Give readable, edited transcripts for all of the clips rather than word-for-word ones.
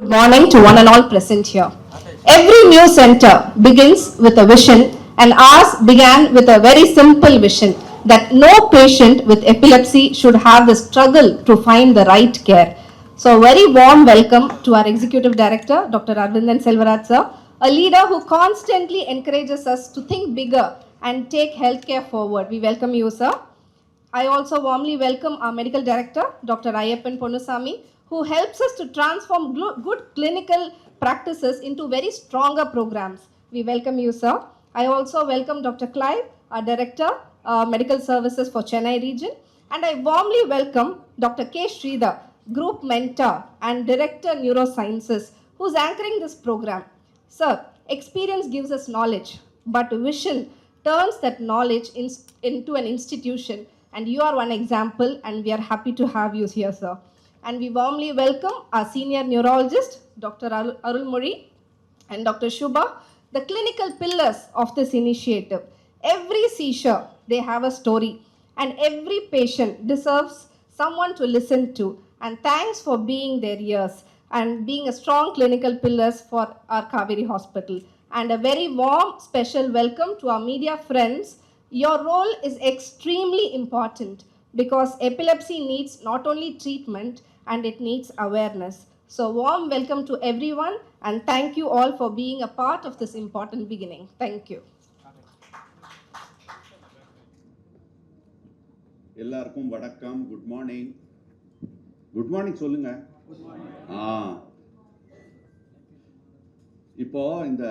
Good morning to one and all present here. Every new center begins with a vision, and ours began with a very simple vision that no patient with epilepsy should have the struggle to find the right care. So, a very warm welcome to our Executive Director, Dr. Arvindan Selvaraj sir, a leader who constantly encourages us to think bigger and take healthcare forward. We welcome you, sir. I also warmly welcome our Medical Director, Dr. Ayyappan Ponnusamy, who helps us to transform good clinical practices into very stronger programs. We welcome you, sir. I also welcome Dr. Clive, our Director, Medical Services for Chennai region. And I warmly welcome Dr. K. Sridhar, Group Mentor and Director Neurosciences, who's anchoring this program. Sir, experience gives us knowledge, but vision turns that knowledge into an institution. And you are one example, and we are happy to have you here, sir. And we warmly welcome our senior neurologist, Dr. Arulmuri and Dr. Shubha, the clinical pillars of this initiative. Every seizure, they have a story, and every patient deserves someone to listen to. And thanks for being their ears and being a strong clinical pillars for our Kaveri Hospital. And a very warm, special welcome to our media friends. Your role is extremely important because epilepsy needs not only treatment and it needs awareness. So, warm welcome to everyone and thank you all for being a part of this important beginning. Thank you. எல்லாருக்கும் வணக்கம். Good morning. Good morning சொல்லுங்க. இப்போ இந்த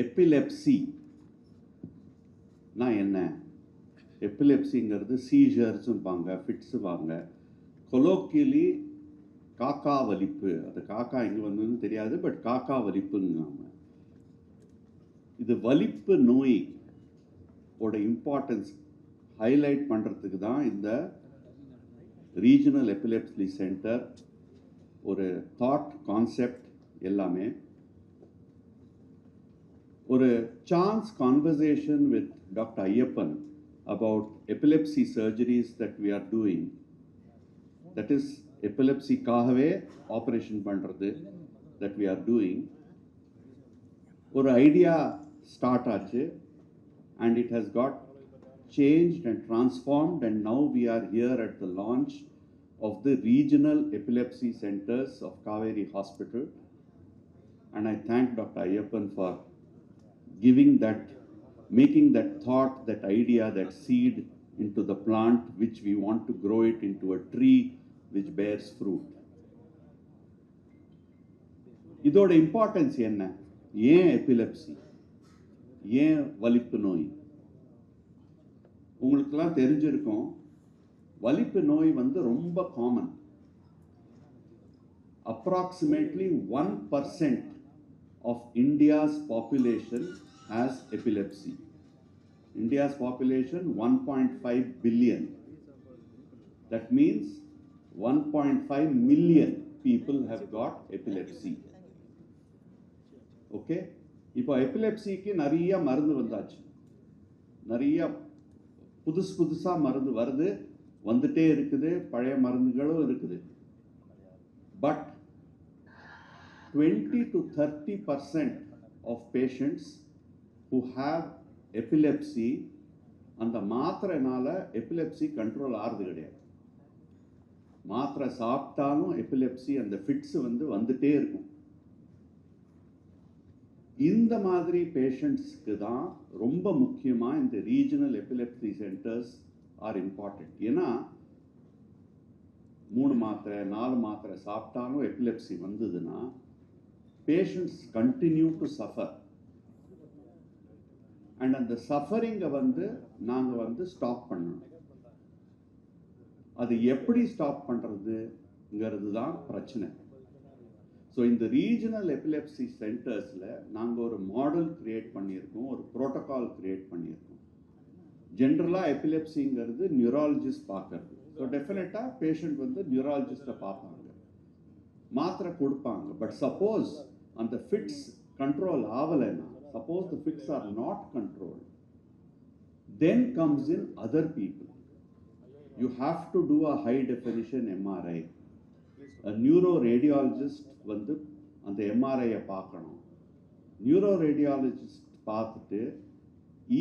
epilepsy நான் என்ன, எபிலெப்சிங்கிறது சீஜர்ஸும்பாங்க, ஃபிட்ஸுவாங்க, கொலோக்கியலி காக்கா வலிப்பு. அது காக்கா எங்கே வந்ததுன்னு தெரியாது, பட் காக்கா வலிப்புங்காம. இது வலிப்பு நோய் ஓட இம்பார்ட்டன்ஸ் ஹைலைட் பண்ணுறதுக்கு தான் இந்த ரீஜனல் எபிலெப்சி சென்டர் ஒரு தாட் கான்செப்ட் எல்லாமே. ஒரு chance conversation with doctor Ayyappan about epilepsy surgeries that we are doing, that is epilepsy காகவே ஆப்ரேஷன் பண்ணுறது that we are doing, ஒரு ஐடியா ஸ்டார்ட் ஆச்சு and it has got changed and transformed, and now we are here at the launch of the regional epilepsy centers of Kaveri Hospital, and I thank Dr. Ayyappan for giving that, making that thought, that idea, that seed into the plant, which we want to grow it into a tree which bears fruit. இதோட importance என்ன, ஏன் epilepsy, ஏன் வலிப்பு நோய்? உங்களுக்கெல்லாம் தெரிஞ்சிருக்கும், வலிப்பு நோய் ரொம்ப common. Approximately 1% of India's population has epilepsy. India's population 1.5 billion. That means 1.5 million people have got epilepsy. Okay? இப்போ எபிலெப்சிக்கு நிறைய மருந்து வந்தாச்சு, நிறைய புதுசா மருந்து வருது, வந்துட்டே இருக்குது, பழைய மருந்துகளும் இருக்குது. But 20 to 30% of patients who have epilepsy, அந்த மாத்திரைனால எபிலெப்சி கண்ட்ரோல் ஆகிறது கிடையாது. மாத்திரை சாப்பிட்டாலும் எபிலெப்சி அந்த ஃபிட்ஸ் வந்துட்டே இருக்கும். இந்த மாதிரி பேஷண்ட்ஸ்க்கு தான் ரொம்ப முக்கியமாக இந்த regional epilepsy centres are important. ஏன்னா 3 மாத்திரை 4 மாத்திரை சாப்பிட்டாலும் எபிலெப்சி வந்ததுன்னா patients continue to suffer, and அந்த சஃபரிங்கை நாங்கள் ஸ்டாப் பண்ணணும். அது எப்படி ஸ்டாப் பண்ணுறதுங்கிறது தான் பிரச்சனை. ஸோ இந்த ரீஜனல் எபிலெப்சி சென்டர்ஸில் நாங்கள் ஒரு மாடல் கிரியேட் பண்ணியிருக்கோம், ஒரு ப்ரோட்டோகால் கிரியேட் பண்ணியிருக்கோம். ஜென்ரலாக எபிலெப்சிங்கிறது நியூராலஜிஸ்ட் பார்க்கறது. ஸோ டெஃபினட்டாக பேஷண்ட் நியூராலஜிஸ்ட்டை பார்ப்பாங்க, மாத்திரை கொடுப்பாங்க. பட் சப்போஸ் அந்த ஃபிட்ஸ் கண்ட்ரோல் ஆகலைன்னா, suppose the fits are not controlled, then comes in other people. You have to do a high definition MRI. Neuro radiologist வந்து அந்த எம்ஆர்ஐயை பார்க்கணும். நியூரோ ரேடியாலஜிஸ்ட் பார்த்துட்டு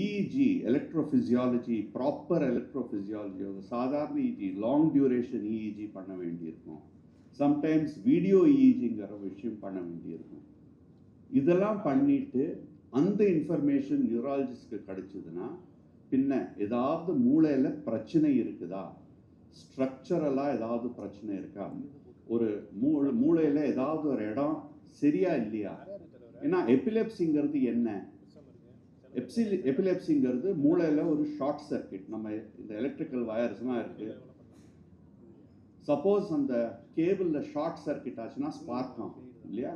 இஇஜி எலக்ட்ரோஃபிசியாலஜி, ப்ராப்பர் எலக்ட்ரோஃபிசியாலஜி, ஒரு சாதாரண EEG, long duration EEG பண்ண வேண்டியிருக்கும். Sometimes video இஇஜிங்கிற விஷயம் பண்ண வேண்டியிருக்கும். இதெல்லாம் பண்ணிட்டு அந்த இன்ஃபர்மேஷன் நியூராலஜிஸ்ட்க்கு கிடைச்சதுன்னா பின்ன ஏதாவது மூளையில் பிரச்சனை இருக்குதா, ஸ்ட்ரக்சரலாக ஏதாவது பிரச்சனை இருக்கா, ஒரு மூளையில் ஏதாவது ஒரு இடம் சரியா இல்லையா. ஏன்னா எபிலெப்சிங்கிறது என்ன? எபிலெப்சிங்கிறது மூளையில் ஒரு ஷார்ட் சர்க்கிட். நம்ம இந்த எலக்ட்ரிக்கல் வயர்ஸ்லாம் இருக்கு, சப்போஸ் அந்த கேபிளில் ஷார்ட் சர்க்கிட் ஆச்சுன்னா ஸ்பார்க் ஆகும் இல்லையா.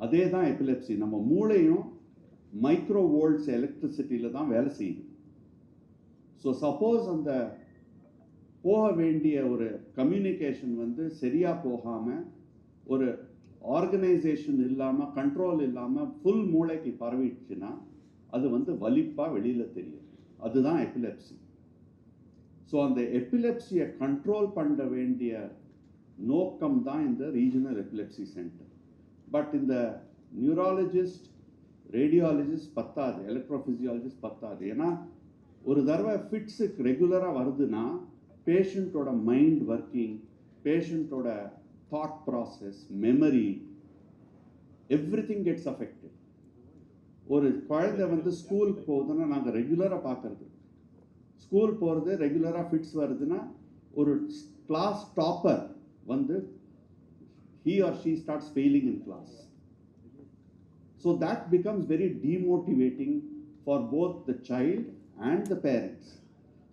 அதே தான் எபிலெப்சி. நம்ம மூளையும் மைக்ரோ வோல்ட்ஸ் எலக்ட்ரிசிட்டியில் தான் வேலை செய்யுது. ஸோ சப்போஸ் அந்த போக வேண்டிய ஒரு கம்யூனிகேஷன் வந்து சரியாக போகாமல், ஒரு ஆர்கனைசேஷன் இல்லாமல், கண்ட்ரோல் இல்லாமல் ஃபுல் மூளைக்கு பரவிடுச்சுன்னா அது வந்து வலிப்பாக வெளியில் தெரியும். அதுதான் எபிலெப்சி. ஸோ அந்த எபிலெப்சியை கண்ட்ரோல் பண்ண வேண்டிய நோக்கம் தான் இந்த ரீஜனல் எபிலெப்சி சென்டர். பட் இந்த நியூராலஜிஸ்ட், ரேடியாலஜிஸ்ட் பத்தாது, எலக்ட்ரோஃபிசியாலஜிஸ்ட் பத்தாது. ஏன்னா ஒரு தடவை ஃபிட்ஸுக்கு ரெகுலராக வருதுன்னா பேஷண்ட்டோட மைண்ட் ஒர்க்கிங், பேஷண்ட்டோட thought process, memory, everything gets affected. ஒரு குழந்தை வந்து ஸ்கூலுக்கு போகுதுன்னா நாங்கள் ரெகுலராக பார்க்கறது, ஸ்கூல் போகிறது ரெகுலராக ஃபிட்ஸ் வருதுன்னா ஒரு கிளாஸ் டாப்பர் வந்து he or she starts failing in class. So that becomes very demotivating for both the child and the parents.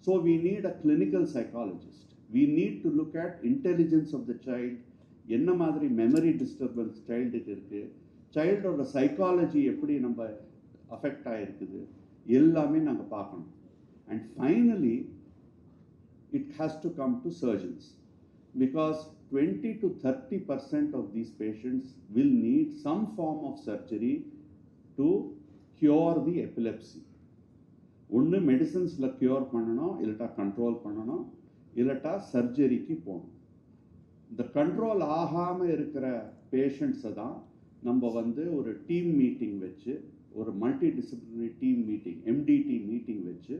So we need a clinical psychologist. We need to look at intelligence of the child, என்ன மாதிரி memory disturbance சைல்டுக்கு இருக்கு, சைல்டோட psychology எப்படி நம்ம affect ஆகிருக்குது, எல்லாமே நாங்கள் பார்க்கணும். And finally it has to come to surgeons, because 20 to 30% of these patients will need some form of surgery to cure the epilepsy. ஒன்று மெடிசன்ஸில் க்யூர் பண்ணணும், இல்லட்டா கண்ட்ரோல் பண்ணணும், இல்லட்டா சர்ஜரிக்கு போகணும். இந்த கண்ட்ரோல் ஆகாமல் இருக்கிற பேஷண்ட்ஸை தான் நம்ம வந்து ஒரு டீம் மீட்டிங் வச்சு, ஒரு multidisciplinary team meeting, MDT meeting வச்சு,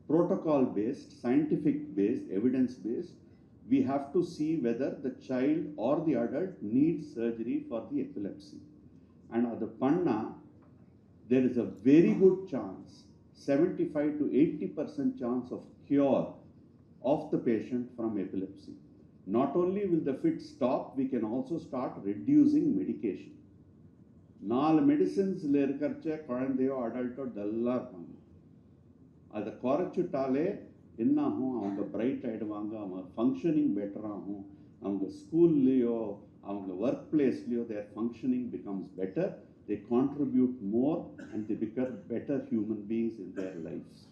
protocol based, scientific based, evidence based, we have to see whether the child or the adult needs surgery for the epilepsy. And at the panna, there is a very good chance, 75 to 80% chance of cure of the patient from epilepsy. Not only will the fit stop, we can also start reducing medication. 4 மெடிசன்ஸில் இருக்கிறச்ச குழந்தையோ அடல்ட்டோ டல்லாக இருப்பாங்க. அதை குறைச்சிட்டாலே என்ன ஆகும், அவங்க bright ஆகிடுவாங்க, அவங்க functioning பெட்டராகும், அவங்க ஸ்கூல்லையோ அவங்க ஒர்க் பிளேஸ்லையோ their functioning becomes better, they contribute more and they become better human beings in their lives.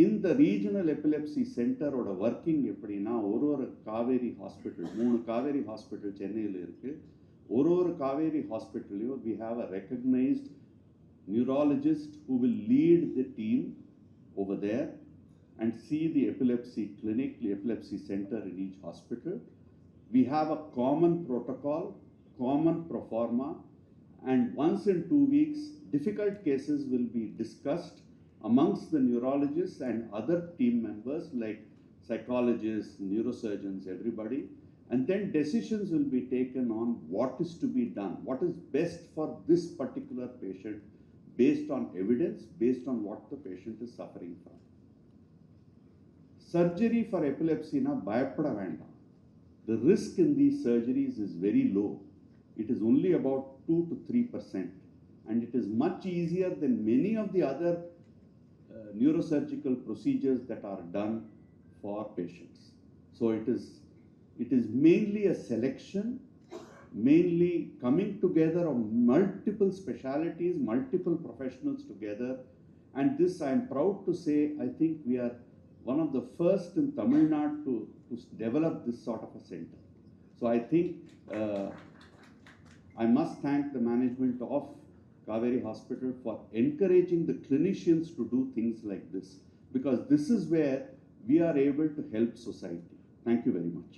இந்த ரீஜனல் எபிலெப்சி சென்டரோட ஒர்க்கிங் எப்படின்னா, ஒரு காவேரி ஹாஸ்பிட்டல், 3 காவேரி ஹாஸ்பிட்டல் சென்னையில் இருக்குது. ஒரு Kaveri ஹாஸ்பிட்டல்லையும் we have a recognized neurologist who will lead the team over there and see the epilepsy clinic, the epilepsy center in each hospital. We have a common protocol, common pro forma, and once in 2 weeks, difficult cases will be discussed amongst the neurologists and other team members like psychologists, neurosurgeons, everybody. And then decisions will be taken on what is to be done, what is best for this particular patient based on evidence, based on what the patient is suffering from. Surgery for epilepsy na bayapada vendam. The risk in these surgeries is very low. It is only about 2 to 3%, and it is much easier than many of the other neurosurgical procedures that are done for patients. So it is mainly a selection, mainly coming together of multiple specialities, multiple professionals together. And this, I am proud to say, I think we are one of the first in Tamil Nadu to develop this sort of a center. So I think I must thank the management of Kaveri Hospital for encouraging the clinicians to do things like this, because this is where we are able to help society. Thank you very much.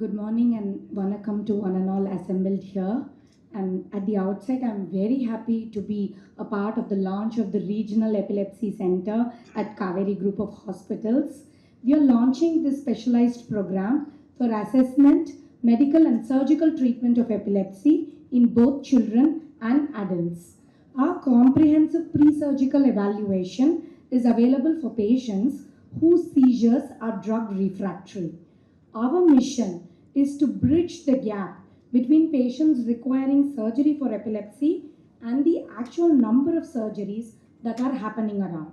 Good morning and vanakkam to one and all assembled here. And at the outset, I'm very happy to be a part of the launch of the Regional Epilepsy Center at Kaveri Group of Hospitals. We are launching this specialized program for assessment, medical and surgical treatment of epilepsy in both children and adults. Our comprehensive pre-surgical evaluation is available for patients whose seizures are drug refractory. Our mission is to bridge the gap between patients requiring surgery for epilepsy and the actual number of surgeries that are happening around.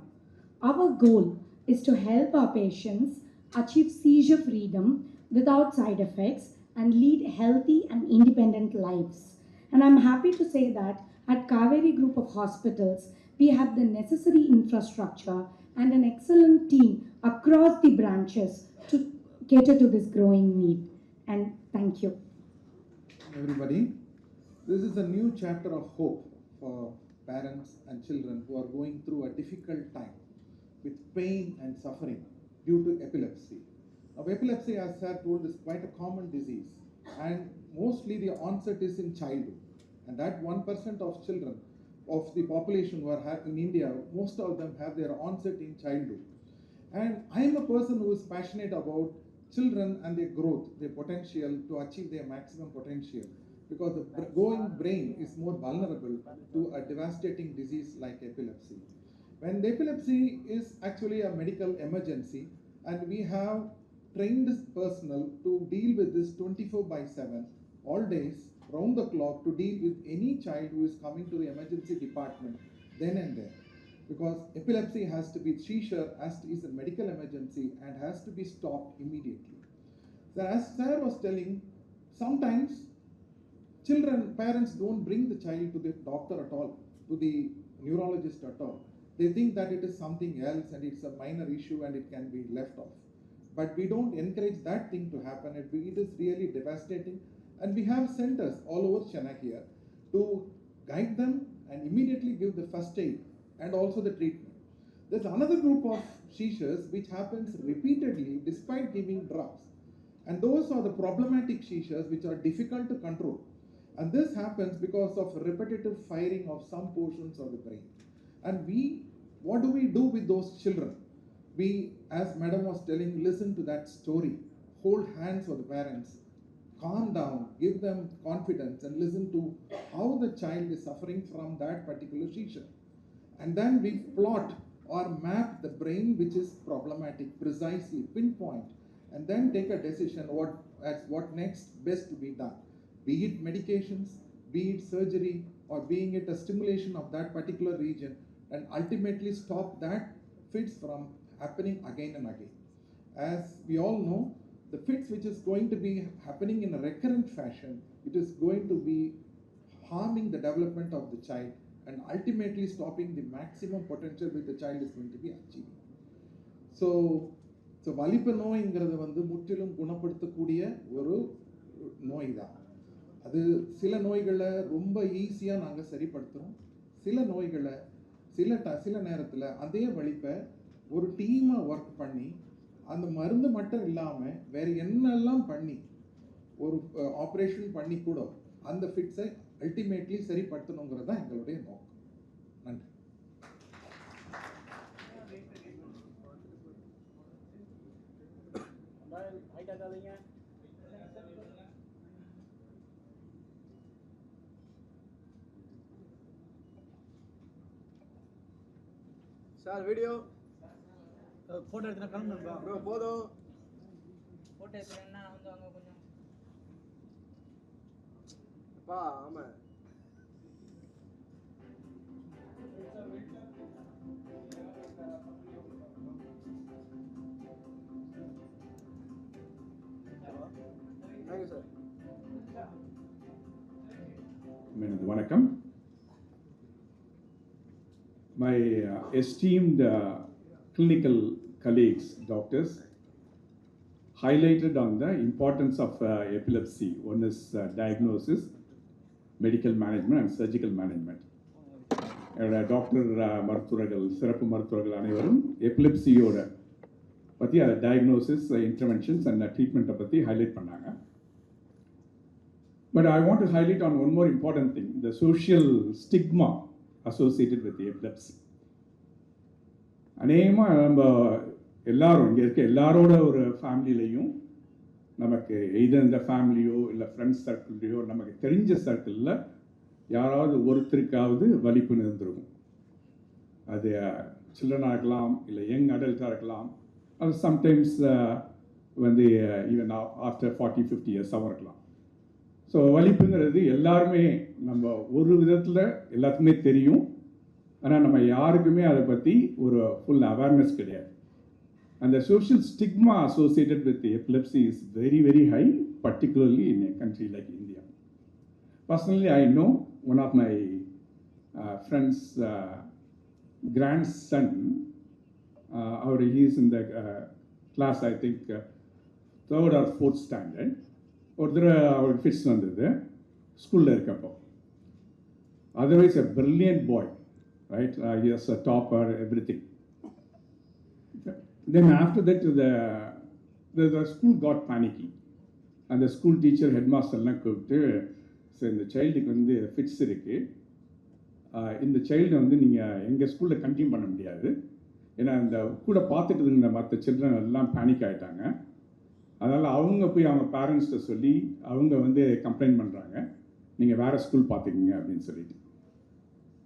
Our goal is to help our patients achieve seizure freedom without side effects and lead healthy and independent lives. And I'm happy to say that at Kaveri Group of Hospitals, we have the necessary infrastructure and an excellent team across the branches to cater to this growing need. And thank you. Everybody, this is a new chapter of hope for parents and children who are going through a difficult time with pain and suffering due to epilepsy. Now, epilepsy, as Sir told, is quite a common disease, and mostly the onset is in childhood. And that 1% of children of the population who are in India, most of them have their onset in childhood. And I am a person who is passionate about children and their growth, their potential to achieve their maximum potential, because the growing brain is more vulnerable to a devastating disease like epilepsy. When the epilepsy is actually a medical emergency, and we have trained personnel to deal with this 24/7, all days, round the clock, to deal with any child who is coming to the emergency department then and there. Because epilepsy has to be seizure, is a medical emergency and has to be stopped immediately. So as Sir was telling, sometimes parents don't bring the child to the doctor at all, to the neurologist at all. They think that it is something else and it's a minor issue and it can be left off. But we don't encourage that thing to happen. It is really devastating. And we have centers all over Chennai here to guide them and immediately give the first aid and also the treatment. There's another group of seizures which happens repeatedly despite giving drugs. And those are the problematic seizures which are difficult to control. And this happens because of repetitive firing of some portions of the brain. And what do we do with those children? We, as Madam was telling, listen to that story, hold hands for the parents, calm down, give them confidence and listen to how the child is suffering from that particular seizure. And then we plot or map the brain which is problematic, precisely pinpoint, and then take a decision what next best to be done. Be it medications, be it surgery, or being it a stimulation of that particular region, and ultimately stop that fits from happening again and again. As we all know, the fits which is going to be happening in a recurrent fashion, it is going to be harming the development of the child and ultimately stopping the maximum potential which the child is going to be achieving. So வலிப்பு நோய்ங்கிறது முற்றிலும் குணப்படுத்தக்கூடிய ஒரு நோய் தான். அது சில நோய்களை ரொம்ப ஈஸியாக நாங்கள் சரிப்படுத்துகிறோம். சில நோய்களை சில நேரத்தில் அதே வலிப்பை ஒரு டீமாக ஒர்க் பண்ணி அந்த மருந்து மட்டும் இல்லாமல் வேறு என்னெல்லாம் பண்ணி ஒரு ஆப்ரேஷன் பண்ணி கூட அந்த ஃபிட்ஸை அல்டிமேட்லி சரிப்படுத்தணுங்கிறது தான் எங்களுடைய நோக்கம். நன்றி. சார் வீடியோ போட்டோ எடுத்துனா கிளம்புங்க ப்ரோ. போதும் போட்டோ எடுத்துனா வாங்க கொஞ்சம் அப்பா. ஆமா தேங்க்யூ சார். வணக்கம். My esteemed clinical colleagues, doctors, highlighted on the importance of epilepsy. One is diagnosis, medical management and surgical management. Doctor மருத்துவர்கள், சிறப்பு மருத்துவர்கள் அனைவரும் எபிலெப்சியோட பற்றி டயக்னோசிஸ், இன்டர்வென்ஷன்ஸ் அண்ட் ட்ரீட்மெண்ட்டை பற்றி ஹைலைட் பண்ணாங்க. But I want to highlight on one more important thing, the social stigma associated with epilepsy. அநேகமாக நம்ம எல்லாரும் இங்கே இருக்க எல்லாரோட ஒரு ஃபேமிலியிலையும் நமக்கு எது இந்த ஃபேமிலியோ இல்லை ஃப்ரெண்ட்ஸ் சர்க்கிள்லையோ நமக்கு தெரிஞ்ச சர்க்கிளில் யாராவது ஒருத்தருக்காவது வலிப்பு இருந்திருக்கும். அது சில்ட்ரனாக இருக்கலாம், இல்லை யங் அடல்ட்டாக இருக்கலாம், அது சம்டைம்ஸ் வந்து ஈவன் ஆஃப்டர் 40-50 இயர்ஸாகவும் இருக்கலாம். ஸோ வலிப்புங்கிறது எல்லாருமே நம்ம ஒரு விதத்தில் எல்லாத்துக்குமே தெரியும், ஆனால் நம்ம யாருக்குமே அதை பற்றி ஒரு ஃபுல் அவேர்னஸ் கிடையாது. And the social stigma associated with epilepsy is very, very high, particularly in a country like India. Personally, I know one of my friend's grandson, he is in the class, I think, 3rd or 4th standard. Our fits வந்தது ஸ்கூலில் இருக்கப்போ. Otherwise, a brilliant boy, right? He is a topper, everything. Then after that, the school got panicky. And the school teacher, headmaster எல்லாம் கூப்பிட்டு, sir இந்த சைல்டுக்கு வந்து fits இருக்குது, இந்த child வந்து நீங்கள் எங்கள் ஸ்கூலில் கண்டினியூ பண்ண முடியாது, ஏன்னா இந்த கூட பார்த்துட்டு இருந்த மற்ற சில்ட்ரன் எல்லாம் பேனிக் ஆகிட்டாங்க. அதனால் அவங்க போய் அவங்க பேரண்ட்ஸ்கிட்ட சொல்லி அவங்க வந்து கம்ப்ளைண்ட் பண்ணுறாங்க, நீங்கள் வேறு ஸ்கூல் பார்த்துக்கிங்க அப்படின்னு சொல்லிட்டு.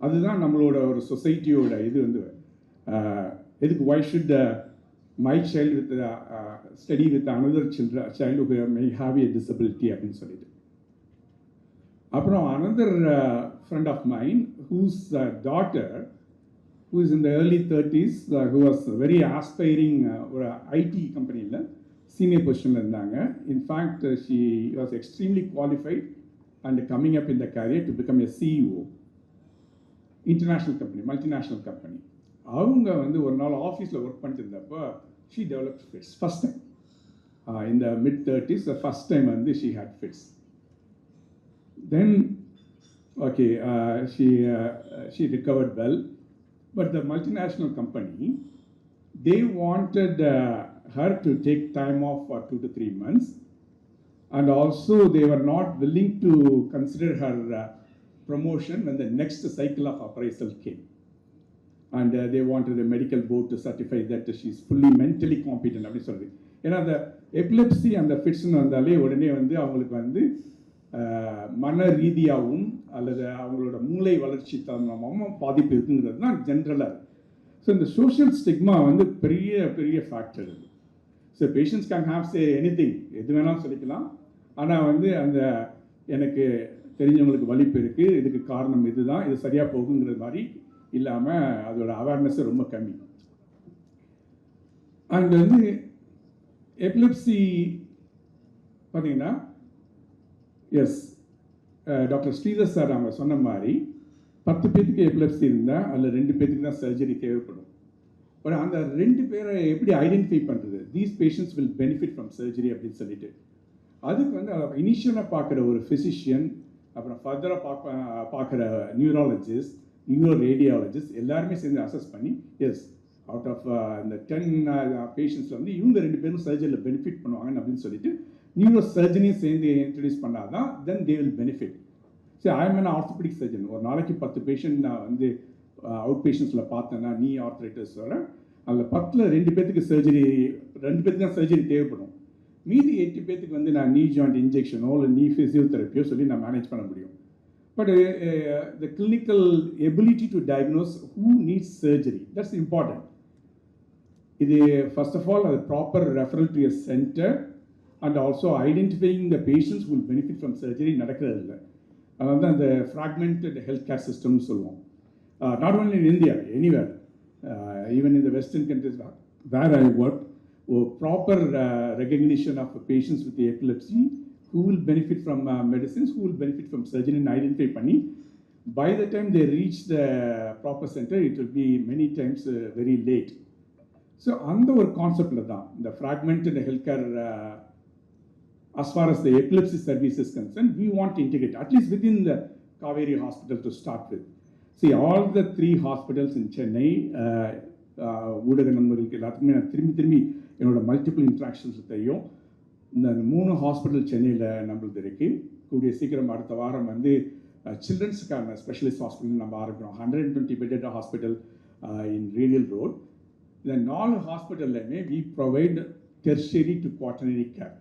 அதுதான் நம்மளோட ஒரு சொசைட்டியோட இது வந்து எதுக்கு why should my child with study with another child who may have a disability அப்படின்னு சொல்லிட்டு. அப்புறம் another friend of mine whose daughter who is in the early 30s who was very aspiring ஒரு IT கம்பெனியில் senior பொசிஷனில் இருந்தாங்க. In fact, she was extremely qualified and coming up in the career to become a CEO. International company, multinational company. அவங்க வந்து ஒரு நாள் ஆஃபீஸில் work பண்ணிட்டு இருந்தப்போ she developed fits first time in the mid-30s. The first time வந்து she had fits. Then okay, she recovered well, but the multinational company, they wanted her to take time off for 2 to 3 months, and also they were not willing to consider her promotion when the next cycle of appraisal came. And they wanted the medical board to certify that she is fully mentally competent அப்படி சொல்லுது. ஏன்னா அந்த epilepsy அந்த ஃபிட்ஸ்னு வந்தாலே உடனே வந்து அவங்களுக்கு வந்து மன ரீதியாகவும் அல்லது அவங்களோட மூளை வளர்ச்சி தரமாகவும் பாதிப்பு இருக்குங்கிறது தான் ஜென்ரலாக. ஸோ இந்த சோஷியல் ஸ்டிக்மா வந்து பெரிய பெரிய ஃபேக்டர் இது. So patients can have say anything, எது வேணாலும் சொல்லிக்கலாம், ஆனால் வந்து அந்த எனக்கு தெரிஞ்சவங்களுக்கு வலிப்பு இருக்குது, இதுக்கு காரணம் இதுதான், இது சரியாக போகுங்கிறது மாதிரி இல்லாமல் அதோட அவேர்னஸ் ரொம்ப கம்மி. அண்ட் வந்து எபிலெப்சி பார்த்தீங்கன்னா, எஸ் டாக்டர் ஸ்ரீதர் சார் அவங்க சொன்ன மாதிரி 10 பேருக்கு எபிலெப்சி இருந்தால் அதில் 2 பேருக்கு தான் சர்ஜரி தேவைப்படும். பட் அந்த 2 பேரை எப்படி ஐடென்டிஃபை பண்ணுறது, these patients will benefit from surgery அப்படின்னு சொல்லிட்டு, அதுக்கு வந்து இனிஷியலாக பார்க்குற ஒரு ஃபிசிஷியன், அப்புறம் ஃபர்தராக பார்க்குற நியூராலஜிஸ்ட், நியூரோ ரேடியாலஜிஸ்ட் எல்லாருமே சேர்ந்து அசஸ் பண்ணி, எஸ் அவுட் ஆஃப் இந்த 10 பேஷண்ட்ஸில் வந்து இவங்க 2 பேரும் சர்ஜரியில் பெனிஃபிட் பண்ணுவாங்கன்னு அப்படின்னு சொல்லிட்டு நியூரோ சர்ஜனையும் சேர்ந்து இன்ட்ரடியூஸ் பண்ணால் தான் தென் தே வில் பெனிஃபிட். சரி, ஐ எம் ஆர்த்தோபெடிக் சர்ஜன். ஒரு நாளைக்கு 10 பேஷண்ட் நான் வந்து அவுட் பேஷண்ட்ஸில் பார்த்தேன்னா நீ ஆர்த்ரைட்டிஸ் வர, அதில் 10ல் 2 பேத்துக்கு சர்ஜரி, 2 பேத்துக்கு தான் சர்ஜரி தேவைப்படும். மீதி 8 பேத்துக்கு வந்து நான் நீ ஜாயிண்ட் இன்ஜெக்ஷனோ இல்லை நீ ஃபிசியோதெரப்பியோ சொல்லி நான் மேனேஜ் பண்ண முடியும். But the clinical ability to diagnose who needs surgery, that's important. First of all, a proper referral to a center and also identifying the patients who will benefit from surgery நடக்கிறதில்ல. அதனால தான் the fragmented healthcare system சொல்லுவோம். Not only in India, anywhere, even in the Western countries where I work, proper recognition of patients with epilepsy who will benefit from medicines, who will benefit from surgery and identify பண்ணி, by the time they reach the proper center, it will be many times very late. So அந்த ஒரு கான்செப்டில் தான் இந்த fragmented healthcare, as far as the epilepsy service is concerned, we want to integrate, at least within the Kaveri Hospital to start with. See, all the 3 hospitals in Chennai, ஊடக நண்பர்களுக்கு எல்லாத்துக்குமே நான் திரும்பி என்னோட மல்டிபிள் இன்ட்ராக்ஷன்ஸ் தெரியும். இந்த 3 hospital சென்னையில் நம்மளுக்கு இருக்குது. கூடிய சீக்கிரம் அடுத்த வாரம் வந்து சில்ட்ரன்ஸுக்கான ஸ்பெஷலிஸ்ட் ஹாஸ்பிட்டல் நம்ம ஆரம்பிக்கிறோம். 120 bedded hospital in radial road. இந்த 4 ஹாஸ்பிட்டல்லையுமே we provide tertiary to quaternary care.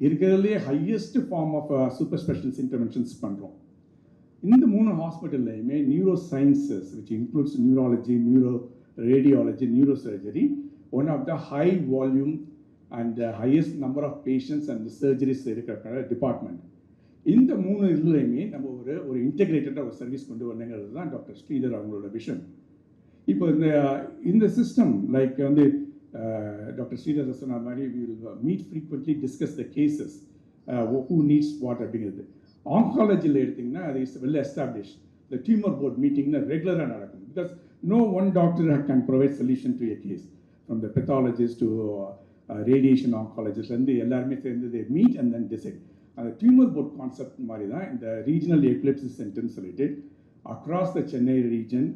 இருக்கிறதுலே highest form of super specialist interventions பண்ணுறோம். இந்த 3 ஹாஸ்பிட்டல்லையுமே neurosciences which includes neurology, neuro radiology, neuro surgery, one of the high volume and highest number of patients and surgeries இருக்கிற department. இந்த 3 இதுலையுமே நம்ம ஒரு இன்டெகிரேட்டடாக ஒரு சர்வீஸ் கொண்டு வரணுங்கிறது தான் டாக்டர் ஸ்ரீதர் அவங்களோட விஷன். இப்போ இந்த சிஸ்டம் லைக் வந்து டாக்டர் ஸ்ரீதர் சொன்ன மாதிரி we will meet frequently, discuss the cases, who needs what அப்படிங்கிறது. ஆங்காலஜியில் எடுத்திங்கன்னா அது is well establish. The tumor board meeting ரெகுலராக நடக்கும். Because no one doctor can provide solution to a case. From the pathologist to radiation oncologist வந்து எல்லாருமே சேர்ந்து they meet and then decide. அந்த tumour board concept மாதிரி தான் இந்த regional epilepsy சென்டர்னு சொல்லிட்டு across the Chennai region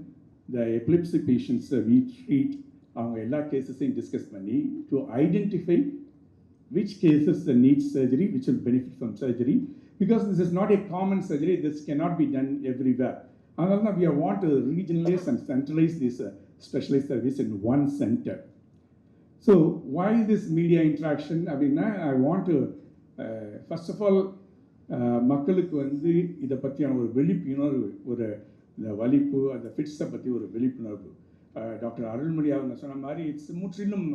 the epilepsy பேஷண்ட்ஸை we treat அவங்க எல்லா கேசஸையும் டிஸ்கஸ் பண்ணி to identify which cases need surgery, which will benefit from surgery, because this is not a common surgery, this cannot be done everywhere. அதனால we want to regionalize and centralize this specialized service in one center. So why this media interaction? அப்படின்னா I want to first of all மக்களுக்கு வந்து இதை பற்றியான ஒரு விழிப்புணர்வு, ஒரு இந்த வலிப்பு அந்த ஃபிட்ஸை பற்றி ஒரு விழிப்புணர்வு. டாக்டர் அருள்மொழி அவங்க சொன்ன மாதிரி இட்ஸ் முற்றிலும்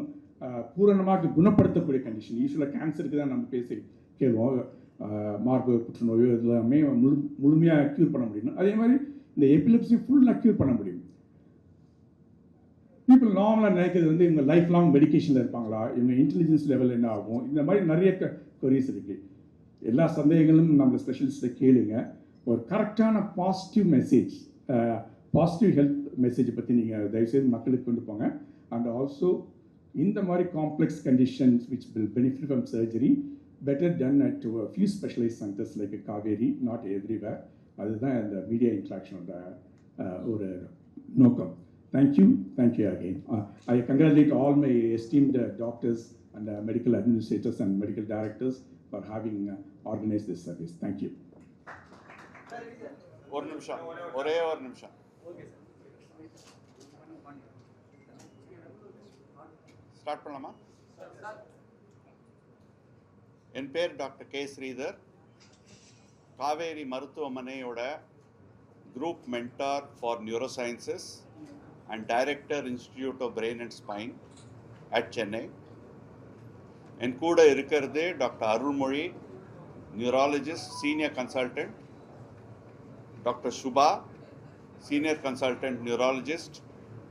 பூரணமாக குணப்படுத்தக்கூடிய கண்டிஷன். யூஸ்வலாக கேன்சருக்கு தான் நம்ம பேசி கேள்வோம், மார்பு புற்றுநோயோ எல்லாமே முழுமையாக க்யூர் பண்ண முடியும். அதே மாதிரி இந்த எபிலெப்சி ஃபுல்லாக க்யூர் பண்ண முடியும். பீப்புள் நார்மலாக நினைக்கிறது வந்து இவங்க லைஃப் லாங் மெடிக்கேஷனில் இருப்பாங்களா, இவங்க இன்டெலிஜென்ஸ் லெவல் என்ன ஆகும், இந்த மாதிரி நிறைய கொரிஸ் இருக்குது. எல்லா சந்தேகங்களும் நம்ம ஸ்பெஷலிஸ்ட்டை கேளுங்க. ஒரு கரெக்டான பாசிட்டிவ் மெசேஜ், பாசிட்டிவ் ஹெல்த் மெசேஜை பற்றி நீங்கள் தயவுசெய்து மக்களுக்கு கொண்டு போங்க. அண்ட் ஆல்சோ இந்த மாதிரி complex conditions which will benefit from surgery better ton at few specialised centres like Kaveri, not everywhere. அதுதான் இந்த மீடியா இன்ட்ராக்ஷனோட ஒரு நோக்கம். Thank you again. I congratulate all my esteemed doctors and medical administrators and medical directors for having organized this service. Thank you. ஒரு நிமிஷம், ஒரே ஒரு நிமிஷம். Start பண்ணலாமா? என் பேர் டாக்டர் கே ஸ்ரீதர். காவேரி மருத்துவமனையோட group mentor for neuro sciences and Director Institute of Brain and Spine at Chennai. என் கூட இருக்கிறது doctor Arulmozhi, neurologist senior consultant, doctor Subha senior consultant neurologist,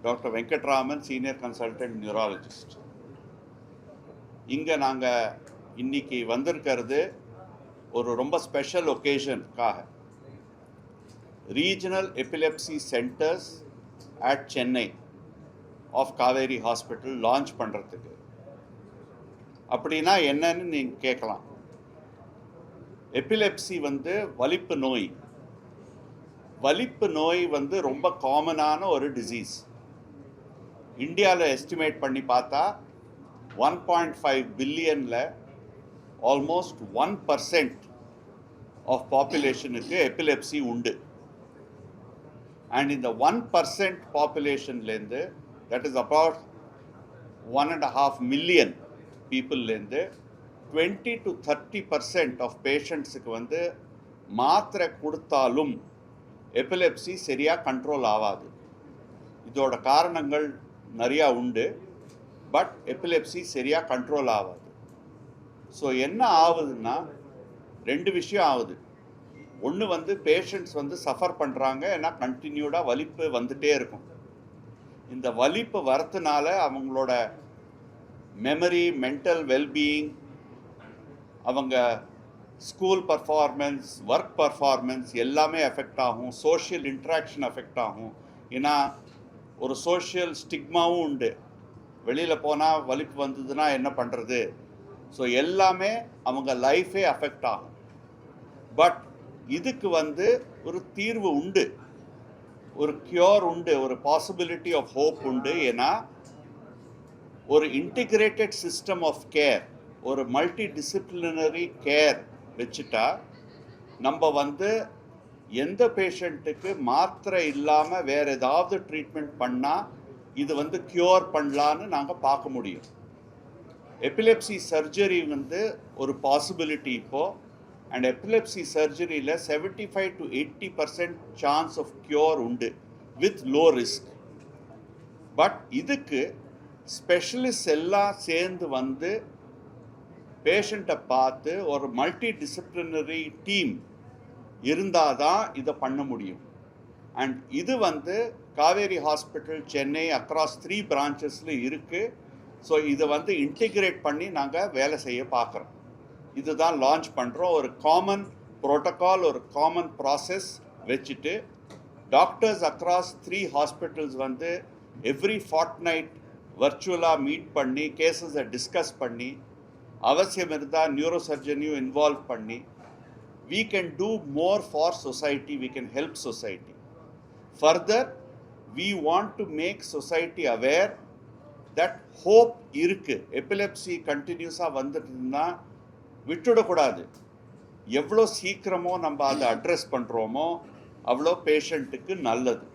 doctor Venkatraman senior consultant neurologist. இங்கே நாங்கள் இன்னைக்கு வந்திருக்கிறது ஒரு ரொம்ப ஸ்பெஷல் ஒகேஷனுக்காக. Regional epilepsy centres at Chennai of Kaveri Hospital launch பண்ணுறதுக்கு. அப்படின்னா என்னன்னு நீங்கள் கேட்கலாம். எபிலெப்சி வந்து வலிப்பு நோய். வலிப்பு நோய் வந்து ரொம்ப காமனான ஒரு டிசீஸ். இந்தியாவில் எஸ்டிமேட் பண்ணி பார்த்தா 1.5 பில்லியனில் ஆல்மோஸ்ட் 1% ஆஃப் பாப்புலேஷனுக்கு எபிலெப்சி உண்டு. And in the 1% population-லேருந்து, that is about 1.5 million people-லேருந்து 20 to 30% of patients-க்கு வந்து மாத்திரை கொடுத்தாலும் எபிலெப்சி சரியாக கண்ட்ரோல் ஆகாது. இதோட காரணங்கள் நிறையா உண்டு, பட் எபிலெப்சி சரியாக கண்ட்ரோல் ஆகாது. ஸோ என்ன ஆகுதுன்னா 2 விஷயம் ஆகுது. ஒன்று வந்து பேஷண்ட்ஸ் வந்து சஃபர் பண்ணுறாங்க, ஏன்னா கண்டினியூடாக வலிப்பு வந்துகிட்டே இருக்கும். இந்த வலிப்பு வரத்துனால அவங்களோட மெமரி, மென்டல் வெல்பீயிங், அவங்க ஸ்கூல் பர்ஃபார்மன்ஸ், ஒர்க் பர்ஃபார்மன்ஸ் எல்லாமே எஃபெக்ட் ஆகும். சோஷியல் இன்ட்ராக்ஷன் எஃபெக்ட் ஆகும். ஏன்னா ஒரு சோஷியல் ஸ்டிக்மாவும் உண்டு. வெளியில் போனால் வலிப்பு வந்ததுன்னா என்ன பண்ணுறது? ஸோ எல்லாமே அவங்க லைஃபே அஃபெக்ட் ஆகும். பட் இதுக்கு வந்து ஒரு தீர்வு உண்டு, ஒரு கியூர் உண்டு, ஒரு பாசிபிலிட்டி ஆஃப் ஹோப் உண்டு. ஏன்னா ஒரு இன்டிகிரேட்டட் சிஸ்டம் ஆஃப் கேர், ஒரு மல்டி டிசிப்ளினரி கேர் வச்சுட்டா நம்ம வந்து எந்த பேஷண்ட்டுக்கு மாத்திரை இல்லாமல் வேறு ஏதாவது ட்ரீட்மெண்ட் பண்ணால் இது வந்து க்யூர் பண்ணலான்னு நாங்கள் பார்க்க முடியும். எபிலெப்சி சர்ஜரி வந்து ஒரு பாசிபிலிட்டி இப்போது. அண்ட் எபிலெப்சி சர்ஜரியில் 75 to 80% சான்ஸ் ஆஃப் க்யூர் உண்டு வித் லோ ரிஸ்க். பட் இதுக்கு ஸ்பெஷலிஸ்ட் எல்லாம் சேர்ந்து வந்து பேஷண்ட்டை பார்த்து ஒரு மல்டி டிசிப்ளினரி டீம் இருந்தால் தான் இதை பண்ண முடியும். அண்ட் இது வந்து காவேரி ஹாஸ்பிட்டல் சென்னை அக்ராஸ் 3 பிரான்ச்சஸில் இருக்குது. ஸோ இதை வந்து இன்டிகிரேட் பண்ணி நாங்கள் வேலை செய்ய பார்க்குறோம். இதுதான் லான்ச் பண்ணுறோம். ஒரு காமன் ப்ரோட்டோகால், ஒரு காமன் ப்ராசஸ் வச்சுட்டு டாக்டர்ஸ் அக்ராஸ் 3 ஹாஸ்பிட்டல்ஸ் வந்து எவ்ரி ஃபார்ட்நைட் வர்ச்சுவலாக மீட் பண்ணி கேசஸை டிஸ்கஸ் பண்ணி அவசியம் இருந்தால் நியூரோ சர்ஜனையும் இன்வால்வ் பண்ணி we can do more for society, we can help society. Further, we want to make society aware that hope இருக்கு. Epilepsy கண்டினியூஸாக வந்துட்டுன்னா விட்டுடக்கூடாது. எவ்வளோ சீக்கிரமோ நம்ம அதை அட்ரெஸ் பண்ணுறோமோ அவ்வளோ பேஷண்ட்டுக்கு நல்லது.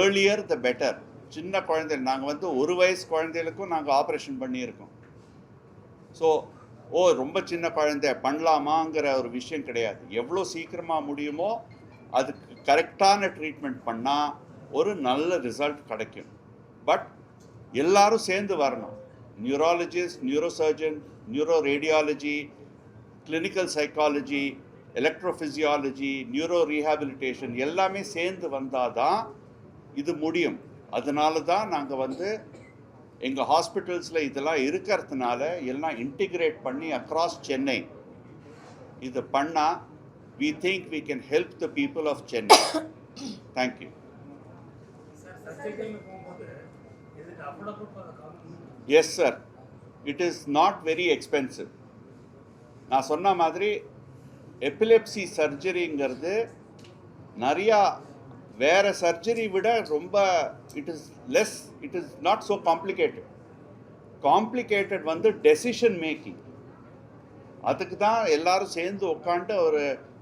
Earlier the better. சின்ன குழந்தைகள் நாங்கள் வந்து 1 வயசு குழந்தைகளுக்கும் நாங்கள் ஆப்ரேஷன் பண்ணியிருக்கோம். ஸோ ரொம்ப சின்ன குழந்தை பண்ணலாமாங்கிற ஒரு விஷயம் கிடையாது. எவ்வளோ சீக்கிரமாக முடியுமோ அதுக்கு கரெக்டான ட்ரீட்மெண்ட் பண்ணால் ஒரு நல்ல ரிசல்ட் கிடைக்கும். பட் எல்லாரும் சேர்ந்து வரணும். Neurologist, neuro surgeon, neuro radiology, clinical psychology, electrophysiology, neuro rehabilitation எல்லாமே சேர்ந்து வந்தால் தான் இது முடியும். அதனால தான் நாங்கள் வந்து எங்கள் ஹாஸ்பிட்டல்ஸில் இதெல்லாம் இருக்கிறதுனால எல்லாம் இன்டிகிரேட் பண்ணி அக்ராஸ் சென்னை இது பண்ணால் we think we can help the people of Chennai. Thank you. Yes sir, it is not very expensive. நான் சொன்ன மாதிரி எபிலெப்சி சர்ஜரிங்கிறது நிறையா வேறு சர்ஜரி விட ரொம்ப it is not so complicated வந்து டெசிஷன் மேக்கிங். அதுக்கு தான் எல்லாரும் சேர்ந்து உட்காந்து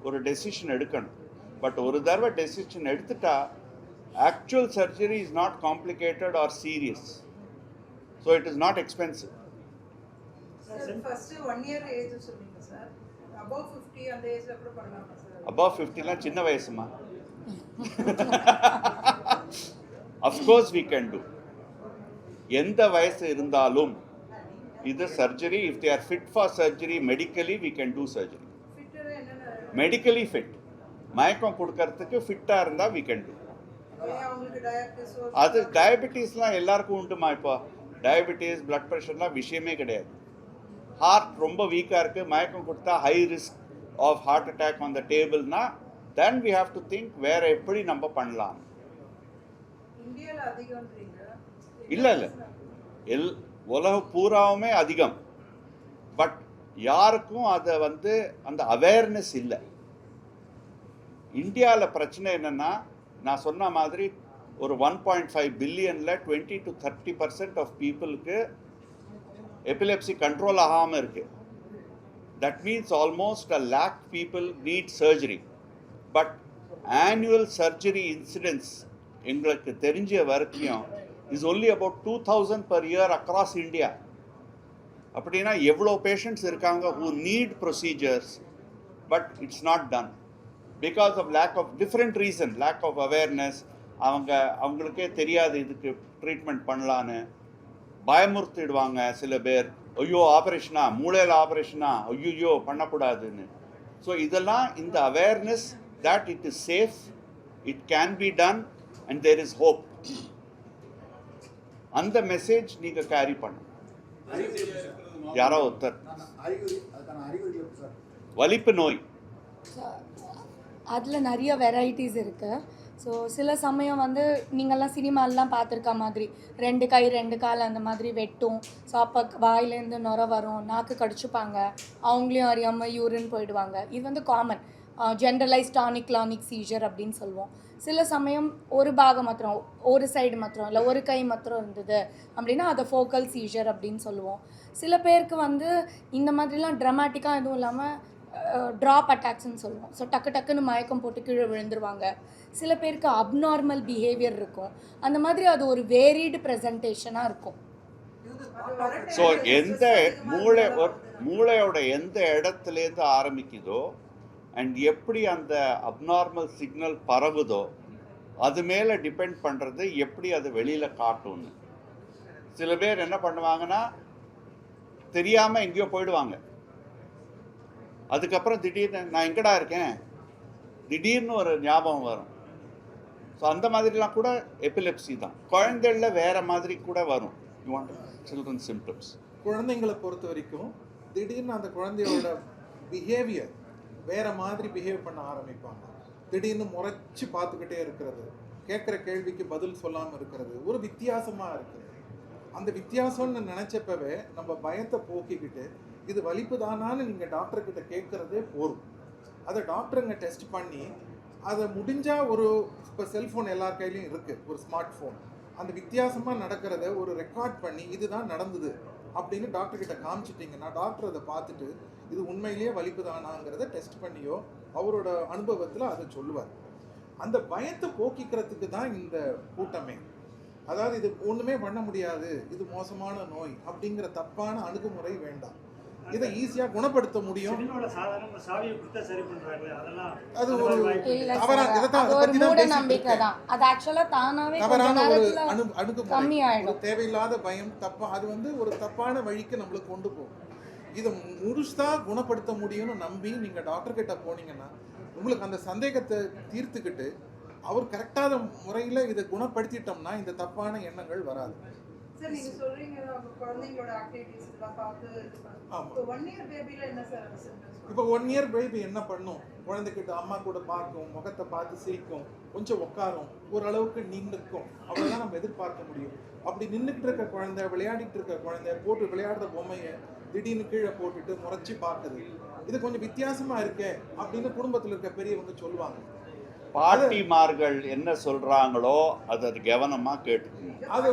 ஒரு டெசிஷன் எடுக்கணும். பட் ஒரு தடவை டெசிஷன் எடுத்துட்டா actual surgery is not complicated or serious. So it is not expensive. First 1 year age சொல்லுங்க சார். above 50 அந்த ஏஜ்ல கூட பண்ணலாமா சார்? above 50லாம் சின்ன வயசுமா. of course we can do. எந்த வயசு இருந்தாலும் இது surgery, if they are fit for surgery medically we can do surgery. medically fit, மயக்கம் கொடுக்கறதுக்கு ஃபிட்டாக இருந்தால் we can do. அது டயபெட்டிஸ்லாம் எல்லாருக்கும் உண்டுமா. இப்போ டயபெட்டிஸ், பிளட் ப்ரெஷர்லாம் விஷயமே கிடையாது. ஹார்ட் ரொம்ப வீக்காக இருக்குது, மயக்கம் கொடுத்தா high risk of heart attack on the டேபிள்னா then we have to think வேறு எப்படி நம்ம பண்ணலாம். இல்லை உலகம் பூராவுமே அதிகம். பட் யாருக்கும் அதை வந்து அந்த அவேர்னஸ் இல்லை. இந்தியாவில் பிரச்சனை என்னென்னா நான் சொன்ன மாதிரி ஒரு 1.5 பில்லியனில் 20 to 30% ஆஃப் பீப்புளுக்கு எபிலெப்சி கண்ட்ரோல் ஆகாமல் இருக்குது. That means almost 1 lakh people need surgery. But annual surgery incidents எங்களுக்கு தெரிஞ்ச வரைக்கும் is only about 2000 per year across India. அப்படின்னா எவ்வளோ பேஷண்ட்ஸ் இருக்காங்க who need procedures but it's not done because of lack of different reason, lack of awareness. அவங்களுக்கே தெரியாது இதுக்கு treatment பண்ணலான்னு பயமுறுத்திடுவாங்க சில பேர். ஐயோ ஆப்ரேஷனா, மூளையில் ஆப்ரேஷனா, ஐயோ பண்ணக்கூடாதுன்னு. ஸோ இதெல்லாம் இந்த awareness that it is safe, it can be done and there is hope. அந்த மெசேஜ் நீங்கள் கேரி பண்ணணும். யாரோ ஒருத்தர் வலிப்பு நோய் அதில் நிறைய வெரைட்டிஸ் இருக்குது. ஸோ சில சமயம் வந்து நீங்கள்லாம் சினிமாலெலாம் பார்த்துருக்க மாதிரி 2 கை 2 கால் அந்த மாதிரி வெட்டும், ஸோ அப்போ வாயிலேருந்து நுர வரும், நாக்கு கடிச்சுப்பாங்க, அவங்களையும் அறியாமல் யூரின் போயிடுவாங்க. இது வந்து காமன் ஜென்ரலைஸ் டானிக் கிளானிக் சீஜர் அப்படின்னு சொல்லுவோம். சில சமயம் ஒரு பாகம் மாத்திரம், ஒரு சைடு மாத்திரம், இல்லை ஒரு கை மாத்திரம் இருந்தது அப்படின்னா அதை ஃபோக்கல் சீஜர் அப்படின்னு சொல்லுவோம். சில பேருக்கு வந்து இந்த மாதிரிலாம் ட்ராமாட்டிக்காக எதுவும் இல்லாமல் ட்ராப் அட்டாக்ஸ்ன்னு சொல்லுவோம். ஸோ டக்குன்னு மயக்கம் போட்டு கீழே விழுந்துருவாங்க. சில பேருக்கு அப்நார்மல் பிஹேவியர் இருக்கும். அந்த மாதிரி அது ஒரு வேரிடு ப்ரெசன்டேஷனாக இருக்கும். ஸோ எந்த மூளையோட எந்த இடத்துலேருந்து ஆரம்பிக்குதோ அண்ட் எப்படி அந்த அப்நார்மல் சிக்னல் பரவுதோ அது மேலே டிபெண்ட் பண்ணுறது எப்படி அது வெளியில் காட்டும்னு. சில பேர் என்ன பண்ணுவாங்கன்னா தெரியாமல் எங்கேயோ போயிடுவாங்க. அதுக்கப்புறம் திடீர்னு நான் எங்கடா இருக்கேன் திடீர்னு ஒரு ஞாபகம் வரும். ஸோ அந்த மாதிரிலாம் கூட எபிலெப்சி தான். குழந்தைகளில் வேறு மாதிரி கூட வரும். You want children symptoms. குழந்தைங்களை பொறுத்த வரைக்கும் திடீர்னு அந்த குழந்தையோட பிஹேவியர் வேற மாதிரி பிஹேவ் பண்ண ஆரம்பிப்பாங்க. திடீர்னு முறைச்சி பார்த்துக்கிட்டே இருக்கிறது, கேட்குற கேள்விக்கு பதில் சொல்லாமல் இருக்கிறது, ஒரு வித்தியாசமாக இருக்கிறது. அந்த வித்தியாசம்னு நினச்சப்பவே நம்ம பயத்தை போக்கிக்கிட்டு இது வலிப்பு தானான்னு நீங்கள் டாக்டர்கிட்ட கேட்குறதே போதும். அதை டாக்டருங்க டெஸ்ட் பண்ணி அதை முடிஞ்சால் ஒரு இப்போ செல்ஃபோன் எல்லார் கையிலையும் இருக்குது, ஒரு ஸ்மார்ட் ஃபோன், அந்த வித்தியாசமாக நடக்கிறத ஒரு ரெக்கார்ட் பண்ணி இதுதான் நடந்தது அப்படின்னு டாக்டர்கிட்ட காமிச்சிட்டிங்கன்னா டாக்டர் அதை பார்த்துட்டு இது உண்மையிலேயே வலிப்பு தானாங்கிறத டெஸ்ட் பண்ணியோ அவரோட அனுபவத்தில் அதை சொல்லுவார். அந்த பயத்தை போக்கிக்கிறதுக்கு தான் இந்த கூட்டமே. அதாவது இது ஒன்றுமே பண்ண முடியாது, இது மோசமான நோய் அப்படிங்கிற தப்பான அணுகுமுறை வேண்டாம். இதை ஈஸியாக குணப்படுத்த முடியும். அது ஒரு தவறான ஒரு அணுகுமுறை, ஒரு தேவையில்லாத பயம், தப்பா அது ஒரு தப்பான வழிக்கு நம்மளுக்கு கொண்டு போகும். இதை முழுசா குணப்படுத்த முடியும்னு நம்பி நீங்க டாக்டர் கிட்ட போனீங்கன்னா உங்களுக்கு அந்த சந்தேகத்தை தீர்த்துக்கிட்டு அவர் கரெக்டான முறையில் இதை குணப்படுத்திட்டோம்னா இந்த தப்பான எண்ணங்கள் வராது. சார் நீங்க சொல்றீங்க குழந்தைங்களோட ஆக்டிவிட்டீஸ் எல்லாம் பார்த்து. இப்போ 1 இயர் பேபில என்ன சார் சிம்டம்ஸ்? இப்போ 1 இயர் பேபி என்ன பண்ணும்? குழந்தைகிட்ட அம்மா கூட பார்க்கும், முகத்தை பார்த்து சிரிக்கும், கொஞ்சம் உட்காரும், ஓரளவுக்கு நின்றுக்கும், அவ்வளோதான் நம்ம எதிர்பார்க்க முடியும். அப்படி நின்றுக்கிட்டு இருக்க குழந்தை, விளையாடிட்டு இருக்க குழந்தை போட்டு விளையாடுற பொம்மையை திடீர்னு கீழே போட்டுட்டு முறைச்சி பார்க்குது, இது கொஞ்சம் வித்தியாசமா இருக்கே அப்படின்னு குடும்பத்தில் இருக்க பெரியவங்க சொல்லுவாங்க. பாட்டிமார்கள் என்ன சொல்றாங்களோ அதை கவனமா கேட்டுக்கணும். அது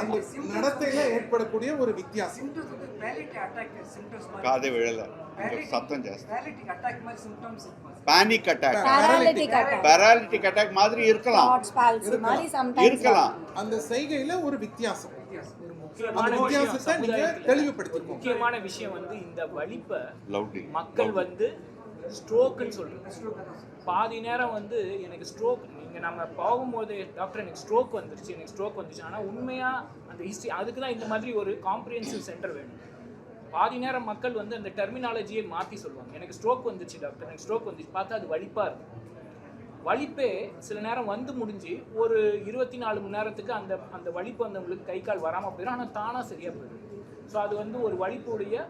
அந்த நடத்தையில ஏற்படக்கூடிய ஒரு வித்தியாசம். காதை விழல, சத்தம் ஜாஸ்தி. பேனிக் அட்டாக், பேராலிட்டிக் அட்டாக் மாதிரி இருக்கலாம். அந்த செய்கையில ஒரு வித்தியாசம். அந்த வித்தியாசத்தை நீங்க தெளிவுபடுத்திக்கணும். முக்கியமான விஷயம் இந்த வலிப்பை மக்கள் ஸ்ட்ரோக்குன்னு சொல்கிறோம். பாதி நேரம் எனக்கு ஸ்ட்ரோக், நீங்கள் நம்ம போகும்போது டாக்டர் எனக்கு ஸ்ட்ரோக் வந்துருச்சு. ஆனால் உண்மையாக அந்த ஹிஸ்ட்ரி, அதுக்கு தான் இந்த மாதிரி ஒரு காம்ப்ரிஹென்சிவ் சென்டர் வேணும். பாதி நேரம் மக்கள் அந்த டெர்மினாலஜியை மாற்றி சொல்லுவாங்க. எனக்கு ஸ்ட்ரோக் வந்துச்சு டாக்டர், எனக்கு ஸ்ட்ரோக் வந்துச்சு. பார்த்தா அது வலிப்பாக இருக்கும். வலிப்பே சில நேரம் முடிஞ்சு ஒரு 24 மணி நேரத்துக்கு அந்த வலிப்பு உங்களுக்கு கை கால் வராமல் போயிடும். ஆனால் தானாக சரியாக போயிடும். ஸோ அது ஒரு வலிப்புடைய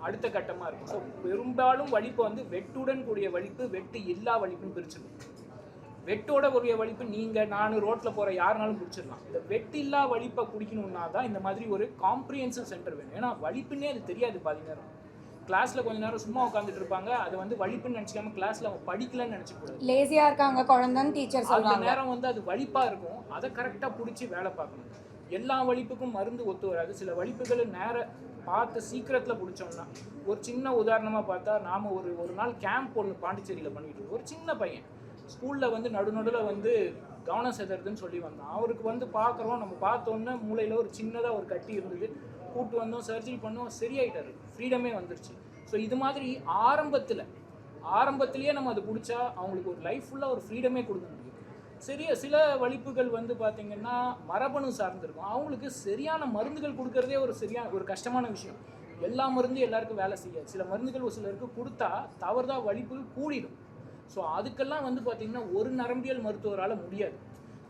அடுத்த கட்டமாக இருக்கும். ஸோ பெரும்பாலும் வலிப்பு வெட்டுடன் கூடிய வலிப்பு, வெட்டு இல்லா வலிப்புன்னு பிரிச்சிடும். வெட்டோட கூடிய வலிப்பு நீங்கள் நான் ரோட்டில் போகிற யாருனாலும் பிடிச்சிடலாம். இந்த வெட்டில்லா வலிப்பை குடிக்கணும்னா தான் இந்த மாதிரி ஒரு காம்ப்ரிஹென்சிவ் சென்டர் வேணும். ஏன்னா வலிப்புன்னே அது தெரியாது. பாதி நேரம் கிளாஸில் கொஞ்ச நேரம் சும்மா உட்காந்துட்டு இருப்பாங்க, அது வலிப்புன்னு நினச்சிக்காம கிளாஸில் அவங்க படிக்கலன்னு நினச்சிக்கூடாது. லேசியாக இருக்காங்க குழந்தைன்னு டீச்சர் சொல்லுவாங்க. அந்த நேரம் அது வலிப்பாக இருக்கும், அதை கரெக்டாக பிடிச்சி வேலை பார்க்கணும். எல்லா வலிப்புக்கும் மருந்து ஒத்து வராது. சில வலிப்புகளை பார்த்து சீக்கிரத்தில் பிடிச்சோம்னா, ஒரு சின்ன உதாரணமாக பார்த்தா, நாம் ஒரு நாள் கேம்ப் ஒன்று பாண்டிச்சேரியில் பண்ணிட்டு இருக்கோம். ஒரு சின்ன பையன் ஸ்கூலில் நடுநடுவில் கவனம் செதறதுன்னு சொல்லி வந்தான். அவருக்கு பார்க்குறோம், நம்ம பார்த்தோன்னே மூளையில் ஒரு சின்னதாக ஒரு கட்டி இருந்தது, கூட்டு வந்தோம், சர்ஜரி பண்ணோம், சரியாயிட்டாரு, ஃப்ரீடமே வந்துருச்சு. ஸோ இது மாதிரி ஆரம்பத்திலேயே நம்ம அதை பிடிச்சா அவங்களுக்கு ஒரு லைஃப் ஃபுல்லாக ஒரு ஃப்ரீடமே கொடுக்க முடியும். சில வலிப்புகள் பார்த்திங்கன்னா மரபணு சார்ந்திருக்கும். அவங்களுக்கு சரியான மருந்துகள் கொடுக்கறதே ஒரு கஷ்டமான விஷயம். எல்லா மருந்தும் எல்லாருக்கும் வேலை செய்யாது. சில மருந்துகள் ஒரு சிலருக்கு கொடுத்தா தவறுதான் வலிப்புகள் கூடிடும். ஸோ அதுக்கெல்லாம் பார்த்திங்கன்னா ஒரு நரம்பியல் மருத்துவரால் முடியாது.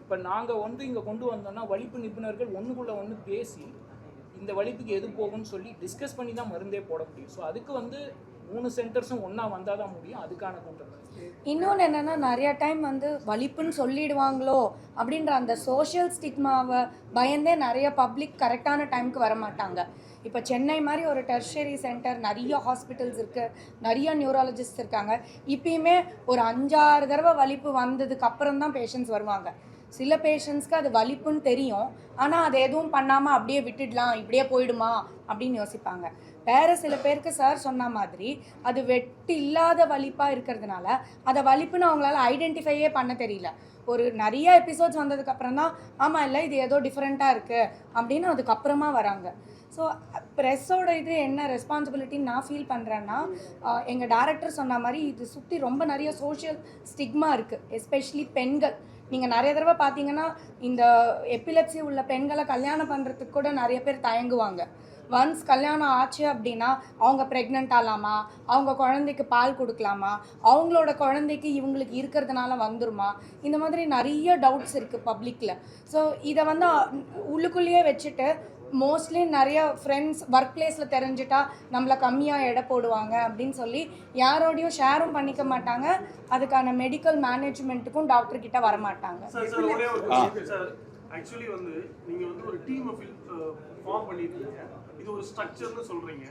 இப்போ நாங்கள் இங்கே கொண்டு வந்தோம்னா வலிப்பு நிபுணர்கள் ஒன்றுக்குள்ளே பேசி இந்த வலிப்புக்கு எது போகும்னு சொல்லி டிஸ்கஸ் பண்ணி தான் மருந்தே போட முடியும். ஸோ அதுக்கு 3 சென்டர்ஸும் ஒன்றா வந்தால் தான் முடியும். அதுக்கான கூட்டம். இன்னொன்று என்னென்னா, நிறைய டைம் வலிப்புன்னு சொல்லிடுவாங்களோ அப்படின்ற அந்த சோஷியல் ஸ்டிக்மாவை பயந்தே நிறைய பப்ளிக் கரெக்டான டைமுக்கு வர மாட்டாங்க. இப்போ சென்னை மாதிரி ஒரு டெர்ஷரி சென்டர், நிறைய ஹாஸ்பிட்டல்ஸ் இருக்குது, நிறைய நியூராலஜிஸ்ட் இருக்காங்க. இப்பயுமே ஒரு 5-6 தடவை வலிப்பு வந்ததுக்கு அப்புறம் தான் பேஷண்ட்ஸ் வருவாங்க. சில பேஷண்ட்ஸ்க்கு அது வலிப்புன்னு தெரியும், ஆனால் அதை எதுவும் பண்ணாமல் அப்படியே விட்டுடலாம், இப்படியே போயிடுமா அப்படின்னு யோசிப்பாங்க. வேறு சில பேருக்கு சார் சொன்ன மாதிரி அது வெட்டு இல்லாத வலிப்பாக இருக்கிறதுனால அதை வலிப்புன்னு அவங்களால ஐடென்டிஃபையே பண்ண தெரியல. ஒரு நிறைய எபிசோட்ஸ் வந்ததுக்கப்புறம் தான் ஆமாம் இல்லை இது ஏதோ டிஃப்ரெண்ட்டாக இருக்குது அப்படின்னு அதுக்கப்புறமா வராங்க. ஸோ ப்ரெஸ்ஸோட இது என்ன ரெஸ்பான்சிபிலிட்டின்னு நான் ஃபீல் பண்ணுறேன்னா, எங்கள் டேரக்டர் சொன்ன மாதிரி இது சுற்றி ரொம்ப நிறைய சோஷியல் ஸ்டிக்மா இருக்குது, எஸ்பெஷலி பெண்கள். நீங்கள் நிறைய தடவை பார்த்தீங்கன்னா இந்த எபிலெப்சி உள்ள பெண்களை கல்யாணம் பண்ணுறதுக்கு கூட நிறைய பேர் தயங்குவாங்க. ஒன்ஸ் கல்யாணம் ஆச்சு அப்படின்னா அவங்க ப்ரெக்னென்ட் ஆகலாமா, அவங்க குழந்தைக்கு பால் கொடுக்கலாமா, அவங்களோட குழந்தைக்கு இவங்களுக்கு இருக்கிறதுனால வந்துருமா, இந்த மாதிரி நிறைய டவுட்ஸ் இருக்குது பப்ளிக்கில். ஸோ இதை வந்து உள்ளுக்குள்ளேயே வச்சுட்டு மோஸ்ட்லி நிறைய ஃப்ரெண்ட்ஸ் ஒர்க் பிளேஸில் தெரிஞ்சிட்டா நம்மளை கம்மியாக எடை போடுவாங்க அப்படின்னு சொல்லி யாரோடையும் ஷேரும் பண்ணிக்க மாட்டாங்க, அதுக்கான மெடிக்கல் மேனேஜ்மெண்ட்டுக்கும் டாக்டர் கிட்ட வரமாட்டாங்க. ஆக்சுவலி வந்து நீங்கள் வந்து ஒரு டீமை ஃபார்ம் பண்ணியிருக்கீங்க, இது ஒரு ஸ்ட்ரக்சர்னு சொல்கிறீங்க.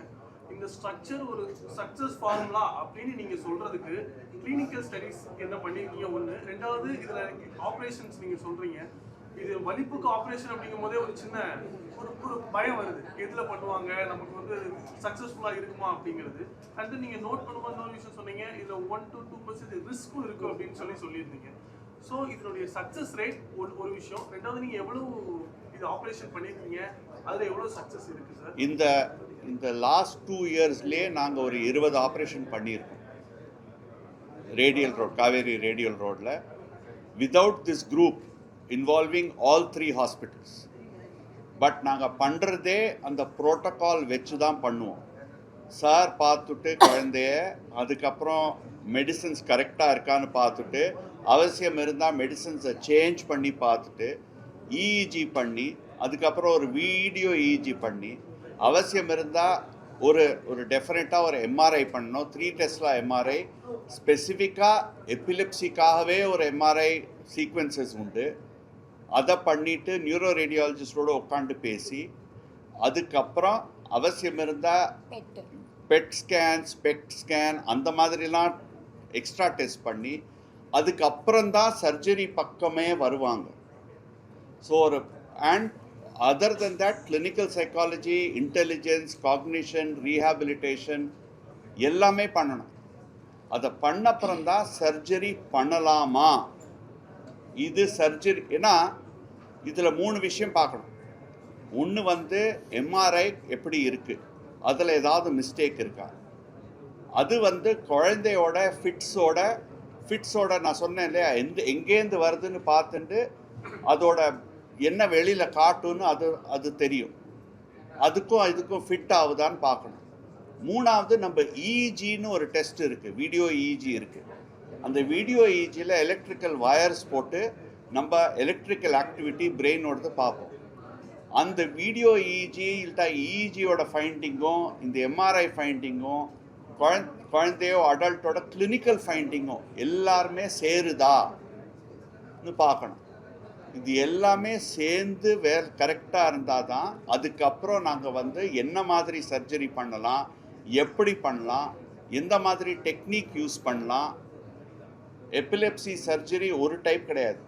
இந்த ஸ்ட்ரக்சர் ஒரு சக்ஸஸ் ஃபார்முலா அப்படின்னு நீங்கள் சொல்கிறதுக்கு கிளினிக்கல் ஸ்டடீஸ் என்ன பண்ணியிருக்கீங்க ஒன்று. ரெண்டாவது இதில் ஆப்ரேஷன்ஸ் நீங்கள் சொல்கிறீங்க, இது வலிப்புக்கு ஆப்ரேஷன் அப்படிங்கும் போதே ஒரு சின்ன ஒரு பயம் வருது, எதில் பண்ணுவாங்க, நமக்கு வந்து சக்ஸஸ்ஃபுல்லாக இருக்குமா அப்படிங்கிறது. அண்ட் நீங்கள் நோட் பண்ணும்போது இன்னொரு விஷயம் சொன்னீங்க, இதில் 1 to 2% ரிஸ்க்கும் இருக்குது அப்படின்னு சொல்லியிருந்தீங்க. ஸோ இதனுடைய சக்ஸஸ் ரேட் ஒரு விஷயம். ரெண்டாவது நீங்கள் எவ்வளோ இது ஆப்ரேஷன் பண்ணியிருக்கீங்க, அதில் எவ்வளோ சக்ஸஸ் இருக்குது சார்? இந்த லாஸ்ட் 2 இயர்ஸ்லேயே நாங்கள் ஒரு 20 ஆப்ரேஷன் பண்ணியிருக்கோம் ரேடியல் ரோட், காவேரி ரேடியல் ரோடில், without this group involving all 3 hospitals. But நாங்கள் பண்ணுறதே அந்த ப்ரோட்டோக்கால் வச்சு தான் பண்ணுவோம். சார் பார்த்துட்டு குழந்தைய, அதுக்கப்புறம் மெடிசன்ஸ் கரெக்டாக இருக்கான்னு பார்த்துட்டு, அவசியம் இருந்தால் மெடிசன்ஸை சேஞ்ச் பண்ணி பார்த்துட்டு, இஇஜி பண்ணி, அதுக்கப்புறம் ஒரு வீடியோ இஇஜி பண்ணி, அவசியம் இருந்தால் ஒரு டெஃபினட்டாக ஒரு எம்ஆர்ஐ பண்ணணும். 3 டெஸ்லா எம்ஆர்ஐ, ஸ்பெசிஃபிக்காக எபிலெப்சிக்காகவே ஒரு எம்ஆர்ஐ சீக்வன்சஸ் உண்டு. அதை பண்ணிவிட்டு நியூரோ ரேடியாலஜிஸ்டோடு உட்காந்து பேசி, அதுக்கப்புறம் அவசியம் இருந்தால் பெட் ஸ்கேன், ஸ்பெக்ட் ஸ்கேன் அந்த மாதிரிலாம் எக்ஸ்ட்ரா டெஸ்ட் பண்ணி, அதுக்கப்புறம்தான் சர்ஜரி பக்கமே வருவாங்க. So and other then that clinical psychology, intelligence, cognition, rehabilitation எல்லாமே பண்ணணும். அதை பண்ணப்புறம்தான் சர்ஜரி பண்ணலாமா, இது சர்ஜரி. ஏன்னா இதில் 3 விஷயம் பார்க்கணும். ஒன்று வந்து எம்ஆர்ஐ எப்படி இருக்குது, அதில் ஏதாவது மிஸ்டேக் இருக்கா, அது வந்து குழந்தையோட ஃபிட்ஸோட நான் சொன்னேன் இல்லையா, எங்கேருந்து வருதுன்னு பார்த்துட்டு அதோட என்ன வெளியில் காட்டுன்னு அது தெரியும். இதுக்கும் ஃபிட் ஆகுதான்னு பார்க்கணும். 3வது நம்ம இஇஜின்னு ஒரு டெஸ்ட் இருக்குது, வீடியோ இஇஜி இருக்குது. அந்த வீடியோ இஇஜியில் எலக்ட்ரிக்கல் வயர்ஸ் போட்டு நம்ம எலக்ட்ரிக்கல் ஆக்டிவிட்டி பிரெயினோடது பார்ப்போம். அந்த வீடியோ இஇஜி இல்லை இஇஜியோட ஃபைண்டிங்கும் இந்த எம்ஆர்ஐ ஃபைண்டிங்கும் குழந்தையோ அடல்ட்டோட கிளினிக்கல் ஃபைண்டிங்கும் எல்லாருமே சேருதான்னு பார்க்கணும். இது எல்லாமே சேர்ந்து கரெக்டாக இருந்தால் தான் அதுக்கப்புறம் நாங்கள் வந்து என்ன மாதிரி சர்ஜரி பண்ணலாம், எப்படி பண்ணலாம், எந்த மாதிரி டெக்னிக் யூஸ் பண்ணலாம். எபிலெப்சி சர்ஜரி ஒரு டைப் கிடையாது.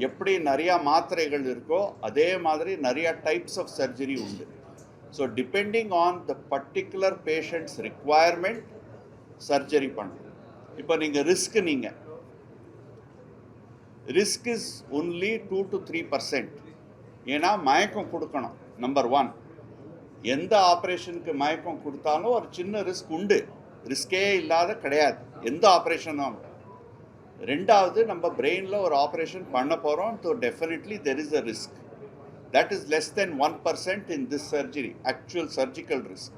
எப்படி நிறையா மாத்திரைகள் இருக்கோ அதே மாதிரி நிறையா டைப்ஸ் ஆஃப் சர்ஜரி உண்டு. So depending on the particular patients requirement surgery பண்ணணும். இப்போ நீங்கள் ரிஸ்க் இஸ் ஒன்லி 2 to 3%. ஏன்னா மயக்கம் கொடுக்கணும். நம்பர் 1, எந்த ஆப்ரேஷனுக்கு மயக்கம் கொடுத்தாலும் ஒரு சின்ன ரிஸ்க் உண்டு, ரிஸ்கே இல்லாத கிடையாது எந்த ஆப்ரேஷனும். 2வது நம்ம பிரெயினில் ஒரு ஆப்ரேஷன் பண்ண போகிறோம், so definitely there is a risk. That is less than 1% in this surgery, actual surgical risk.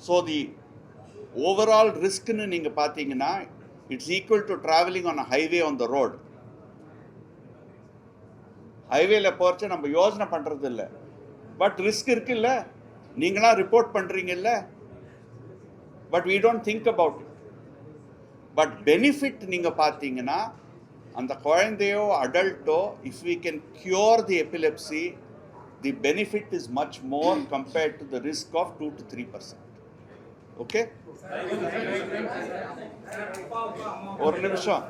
So the overall risk nu neenga pathina, it's equal to traveling on a highway on the road. Highway la porcha நம்ம யோசனை பண்றது இல்ல, but risk இருக்குல்ல, நீங்களா report பண்றீங்கல்ல, but we don't think about it. But benefit நீங்க பாத்தீங்கன்னா அந்த குழந்தையோ அடல்ட்டோ, if we can cure the epilepsy, the benefit is much more compared to the risk of 2 to 3%. Okay? ஒரு நிமிஷம்.